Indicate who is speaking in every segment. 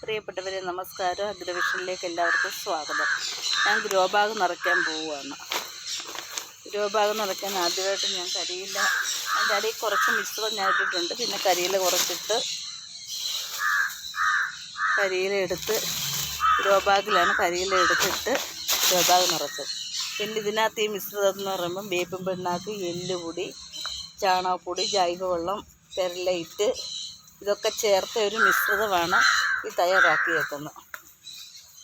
Speaker 1: പ്രിയപ്പെട്ടവരെ നമസ്കാരം. അഗ്രവിഷനിലേക്ക് എല്ലാവർക്കും സ്വാഗതം. ഞാൻ ഗ്രോ ബാഗ് നിറയ്ക്കാൻ പോവുകയാണ്. ഗ്രോ ബാഗ് നിറയ്ക്കാൻ ആദ്യമായിട്ട് ഞാൻ കരിയില, അതിൻ്റെ അടിയിൽ കുറച്ച് മിശ്രം ഞാൻ ഇട്ടിട്ടുണ്ട്. പിന്നെ കരിയില കുറച്ചിട്ട് കരിയില എടുത്ത് ഗ്രോ ബാഗിലാണ് കരിയില എടുത്തിട്ട് ഗ്രോ ബാഗ് നിറച്ചത്. പിന്നെ ഇതിനകത്ത് ഈ മിശ്രിതം എന്ന് പറയുമ്പം വേപ്പും പിണ്ണാക്ക്, എല്ലുപൊടി, ചാണകപ്പൊടി, ജൈവവെള്ളം, പെർലൈറ്റ് ഇതൊക്കെ ചേർത്ത ഒരു മിശ്രിതമാണ് ഈ തയ്യാറാക്കി വെക്കുന്നത്.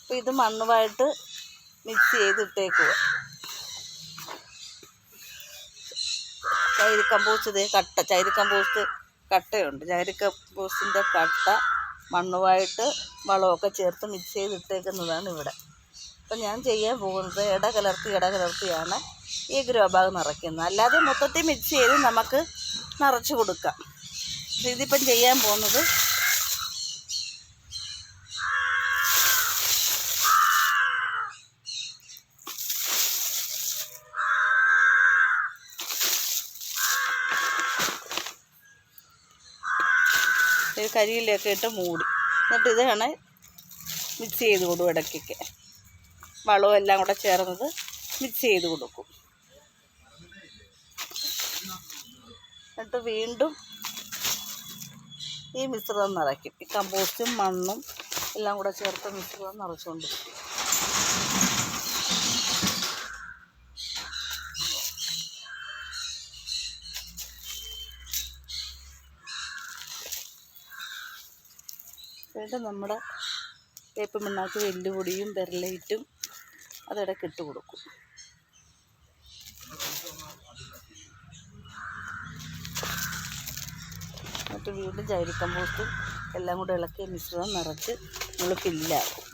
Speaker 1: അപ്പോൾ ഇത് മണ്ണുമായിട്ട് മിക്സ് ചെയ്തിട്ടേക്കുക. ചൈരി കമ്പോസ്റ്റ് ചൈരി കമ്പോസ്റ്റ് കട്ടയുണ്ട്. ചൈരി കമ്പോസ്റ്റിൻ്റെ കട്ട മണ്ണുമായിട്ട് വളമൊക്കെ ചേർത്ത് മിക്സ് ചെയ്തിട്ടേക്കുന്നതാണ് ഇവിടെ. അപ്പം ഞാൻ ചെയ്യാൻ പോകുന്നത് ഇടകലർത്തിയാണ് ഈ ഗ്രോ ബാഗ് നിറയ്ക്കുന്നത്. അല്ലാതെ മൊത്തത്തിൽ മിക്സ് ചെയ്ത് നമുക്ക് നിറച്ച് കൊടുക്കാം. ഇതിപ്പം ചെയ്യാൻ പോകുന്നത് കരിയിലൊക്കെ ഇട്ട് മൂടി, എന്നിട്ട് ഇതാണ് മിക്സ് ചെയ്ത് കൊടുക്കും. ഇടയ്ക്കൊക്കെ വളവും എല്ലാം കൂടെ ചേർന്നത് മിക്സ് ചെയ്ത് കൊടുക്കും. എന്നിട്ട് വീണ്ടും ഈ മിശ്രിതം നിറയ്ക്കും. ഈ കമ്പോസ്റ്റും മണ്ണും എല്ലാം കൂടെ ചേർത്ത് മിശ്രിതം നിറച്ചുകൊണ്ട് വീണ്ടും നമ്മുടെ വേപ്പ് പിണ്ണാക്ക്, എല്ലുപൊടിയും പെർലൈറ്റും അതിടയ്ക്ക് ഇട്ട് കൊടുക്കും. എന്നിട്ട് വീണ്ടും ചൈരി കമ്പോസ്റ്റും എല്ലാം കൂടെ ഇളക്കി മിശ്രിതം നിറച്ച് നമ്മൾ ഫില്ലാക്കും.